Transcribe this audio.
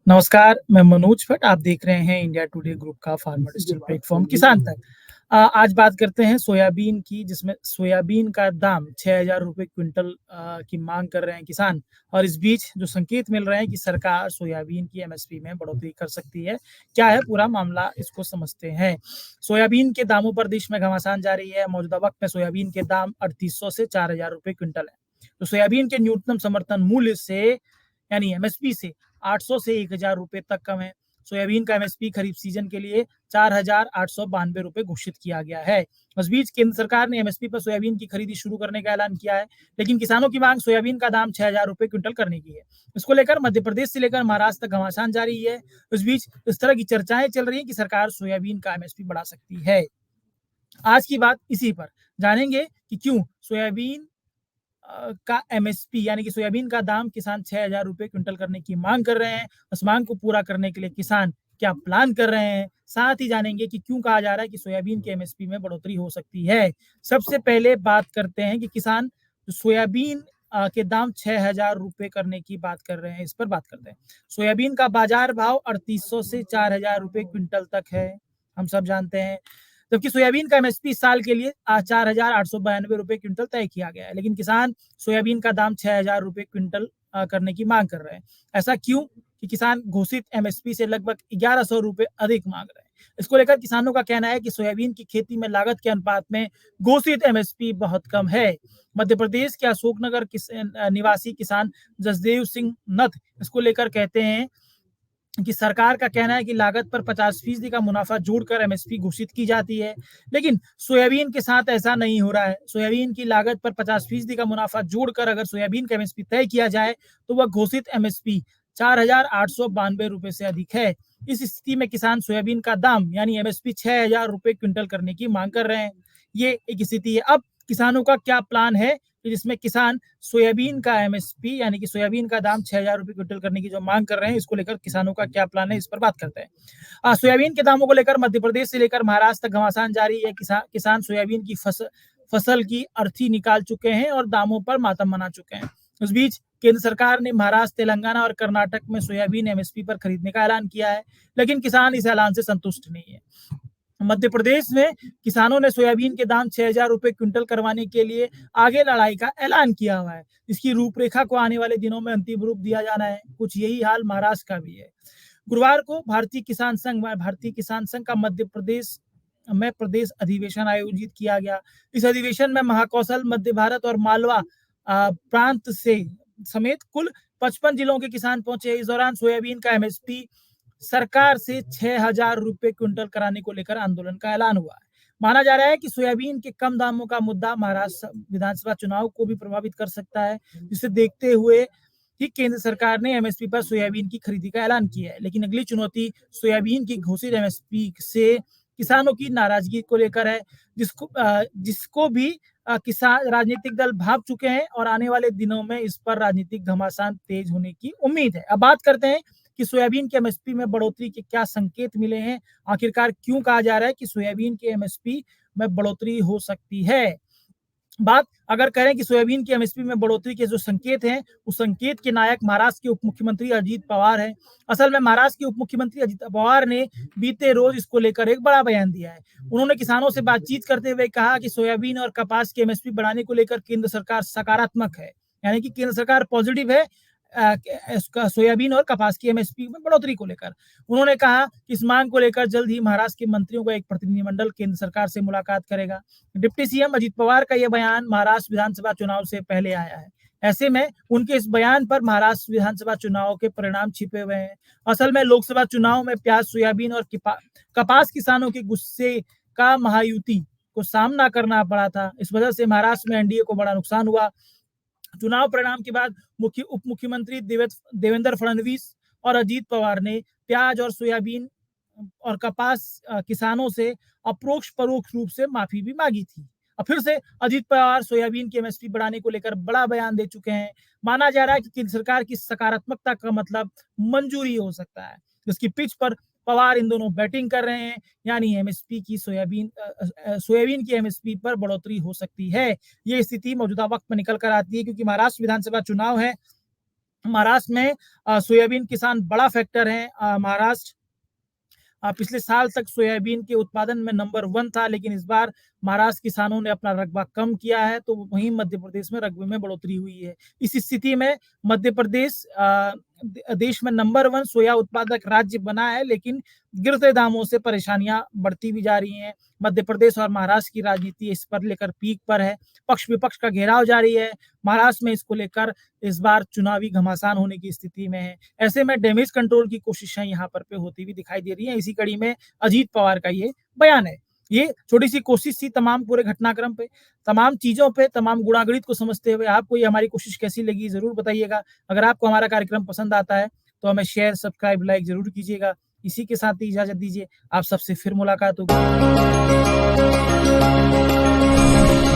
नमस्कार, मैं मनोज भट्ट, आप देख रहे हैं इंडिया टुडे ग्रुप का फार्मर डिजिटल प्लेटफ़ॉर्म किसान तक। आज बात करते हैं सोयाबीन की, जिसमें सोयाबीन का दाम ₹6000 क्विंटल की माँग कर रहे हैं किसान। और इस बीच जो संकेत मिल रहे हैं कि सरकार सोयाबीन की एमएसपी में बढ़ोतरी कर सकती है। क्या है पूरा मामला, इसको समझते हैं। सोयाबीन के दामों पर देश में घमासान जारी है। मौजूदा वक़्त में सोयाबीन के दाम 3800 से ₹4000 क्विंटल है। तो सोयाबीन के न्यूनतम समर्थन मूल्य से, यानी एमएसपी से 800 से ₹1000 तक कम है। सोयाबीन का एमएसपी खरीफ सीजन के लिए ₹4892 घोषित किया गया है। इस बीच केंद्र सरकार ने एमएसपी पर सोयाबीन की खरीदी शुरू करने का ऐलान किया है, लेकिन किसानों की मांग सोयाबीन का दाम ₹6000 क्विंटल करने की है। इसको लेकर मध्य प्रदेश से लेकर महाराष्ट्र तक घमासान जारी है। इस बीच इस तरह की चर्चाएं चल रही हैं कि सरकार सोयाबीन का एमएसपी बढ़ा सकती है। आज की बात इसी पर जानेंगे कि क्यों सोयाबीन का एमएसपी, यानी कि सोयाबीन का दाम किसान ₹6000 क्विंटल करने की मांग कर रहे हैं। उस मांग को पूरा करने के लिए किसान क्या प्लान कर रहे हैं? साथ ही जानेंगे कि क्यों कहा जा रहा है कि सोयाबीन के एमएसपी में बढ़ोतरी हो सकती है। सबसे पहले बात करते हैं कि किसान सोयाबीन के दाम ₹6000 करने की बात कर रहे हैं, इस पर बात करते हैं। सोयाबीन का बाजार भाव 3800 से ₹4000 क्विंटल तक है, हम सब जानते हैं। जबकि सोयाबीन का एमएसपी इस साल के लिए ₹4892 क्विंटल तय किया गया है, लेकिन किसान सोयाबीन का दाम ₹6000 क्विंटल करने की मांग कर रहे हैं। ऐसा क्यों? कि किसान घोषित एमएसपी से लगभग ₹1100 अधिक मांग रहे हैं। इसको लेकर किसानों का कहना है कि सोयाबीन की खेती में लागत के अनुपात में घोषित एमएसपी बहुत कम है। मध्य प्रदेश के अशोकनगर निवासी किसान जसदेव सिंह नथ इसको लेकर कहते हैं कि सरकार का कहना है कि लागत पर 50% का मुनाफा जोड़कर एमएसपी घोषित की जाती है, लेकिन सोयाबीन के साथ ऐसा नहीं हो रहा है। सोयाबीन की लागत पर 50% का मुनाफा जोड़कर अगर सोयाबीन का एमएसपी तय किया जाए, तो वह घोषित एमएसपी ₹4892 से अधिक है। इस स्थिति में किसान सोयाबीन का दाम, यानी एमएसपी ₹6000 क्विंटल करने की मांग कर रहे हैं। ये एक स्थिति है। अब किसानों का क्या प्लान है, जिसमें किसान सोयाबीन का एमएसपी, यानी कि सोयाबीन का दाम ₹6000 क्विंटल करने की जो मांग कर रहे हैं, इसको लेकर किसानों का क्या प्लान है, इस पर बात करते हैं। सोयाबीन के दामों को लेकर मध्य प्रदेश से लेकर महाराष्ट्र तक घमासान जारी है। किसान सोयाबीन की फसल की अर्थी निकाल चुके हैं और दामों पर मातम मना चुके हैं। उस बीच केंद्र सरकार ने महाराष्ट्र, तेलंगाना और कर्नाटक में सोयाबीन एमएसपी पर खरीदने का ऐलान किया है, लेकिन किसान इस ऐलान से संतुष्ट नहीं है। मध्य प्रदेश में किसानों ने सोयाबीन के दाम ₹6000 क्विंटल करवाने के लिए आगे लड़ाई का ऐलान किया हुआ है। इसकी रूपरेखा को आने वाले दिनों में अंतिम रूप दिया जाना है। कुछ यही हाल महाराष्ट्र का भी है। गुरुवार को भारतीय किसान संघ का मध्य प्रदेश में प्रदेश अधिवेशन आयोजित किया गया। इस अधिवेशन में महाकौशल, मध्य भारत और मालवा प्रांत से समेत कुल 55 जिलों के किसान पहुंचे। इस दौरान सोयाबीन का एमएसपी सरकार से ₹6000 क्विंटल कराने को लेकर आंदोलन का ऐलान हुआ है। माना जा रहा है कि सोयाबीन के कम दामों का मुद्दा महाराष्ट्र विधानसभा चुनाव को भी प्रभावित कर सकता है, जिसे देखते हुए ही केंद्र सरकार ने एमएसपी पर सोयाबीन की खरीदी का ऐलान किया है। लेकिन अगली चुनौती सोयाबीन की घोषित एमएसपी से किसानों की नाराजगी को लेकर है, जिसको भी किसान राजनीतिक दल भाप चुके हैं और आने वाले दिनों में इस पर राजनीतिक घमासान तेज होने की उम्मीद है। अब बात करते हैं कि सोयाबीन के एमएसपी में बढ़ोतरी के क्या संकेत मिले हैं। आखिरकार क्यों कहा जा रहा है कि सोयाबीन के एमएसपी में बढ़ोतरी हो सकती है। बात अगर करें कि सोयाबीन की एमएसपी में बढ़ोतरी के जो संकेत हैं, उस संकेत के नायक महाराष्ट्र के उप मुख्यमंत्री अजित पवार हैं। असल में महाराष्ट्र के उप मुख्यमंत्री अजित पवार ने बीते रोज इसको लेकर एक बड़ा बयान दिया है। उन्होंने किसानों से बातचीत करते हुए कहा कि सोयाबीन और कपास की एमएसपी बढ़ाने को लेकर केंद्र सरकार सकारात्मक है, यानी कि केंद्र सरकार पॉजिटिव है सोयाबीन और कपास की एमएसपी में बढ़ोतरी को लेकर। उन्होंने कहा कि इस मांग को लेकर जल्द ही महाराष्ट्र के मंत्रियों का एक प्रतिनिधिमंडल केंद्र सरकार से मुलाकात करेगा। डिप्टी सीएम अजित पवार का यह बयान महाराष्ट्र विधानसभा चुनाव से पहले आया है। ऐसे में उनके इस बयान पर महाराष्ट्र विधानसभा चुनाव के परिणाम छिपे हुए हैं। असल में लोकसभा चुनाव में प्याज, सोयाबीन और कपास किसानों के गुस्से का महायुति को सामना करना पड़ा था। इस वजह से महाराष्ट्र में एनडीए को बड़ा नुकसान हुआ। चुनाव परिणाम के बाद उप मुख्यमंत्री देवेंद्र फडणवीस और अजीत पवार ने प्याज और सोयाबीन और कपास किसानों से अप्रोक्ष परोक्ष रूप से माफी भी मांगी थी। और फिर से अजीत पवार सोयाबीन की एमएसपी बढ़ाने को लेकर बड़ा बयान दे चुके हैं। माना जा रहा है कि केंद्र सरकार की सकारात्मकता का मतलब मंजूरी हो सकता है, जिसकी पिच पर पवार इन दोनों बैटिंग कर रहे हैं, यानी एमएसपी की सोयाबीन की एमएसपी पर बढ़ोतरी हो सकती है। ये स्थिति मौजूदा वक्त में निकल कर आती है, क्योंकि महाराष्ट्र विधानसभा चुनाव है महाराष्ट्र में सोयाबीन किसान बड़ा फैक्टर हैं। महाराष्ट्र पिछले साल तक सोयाबीन के उत्पादन में नंबर 1 था, लेकिन इस बार महाराष्ट्र किसानों ने अपना रकबा कम किया है, तो वहीं मध्य प्रदेश में रकबे में बढ़ोतरी हुई है। इस स्थिति में मध्य प्रदेश देश में नंबर 1 सोया उत्पादक राज्य बना है, लेकिन गिरते दामों से परेशानियां बढ़ती भी जा रही हैं। मध्य प्रदेश और महाराष्ट्र की राजनीति इस पर लेकर पीक पर है। पक्ष विपक्ष का घेराव जारी है। महाराष्ट्र में इसको लेकर इस बार चुनावी घमासान होने की स्थिति में है। ऐसे में डैमेज कंट्रोल की कोशिशें यहाँ पर पे होती हुई दिखाई दे रही हैं। इसी कड़ी में अजीत पवार का ये बयान है। ये छोटी सी कोशिश थी तमाम पूरे घटनाक्रम पे, तमाम चीजों पे, तमाम गुणागणित को समझते हुए। आपको ये हमारी कोशिश कैसी लगी जरूर बताइएगा। अगर आपको हमारा कार्यक्रम पसंद आता है तो हमें शेयर, सब्सक्राइब, लाइक जरूर कीजिएगा। इसी के साथ ही इजाजत दीजिए। आप सबसे फिर मुलाकात होगी।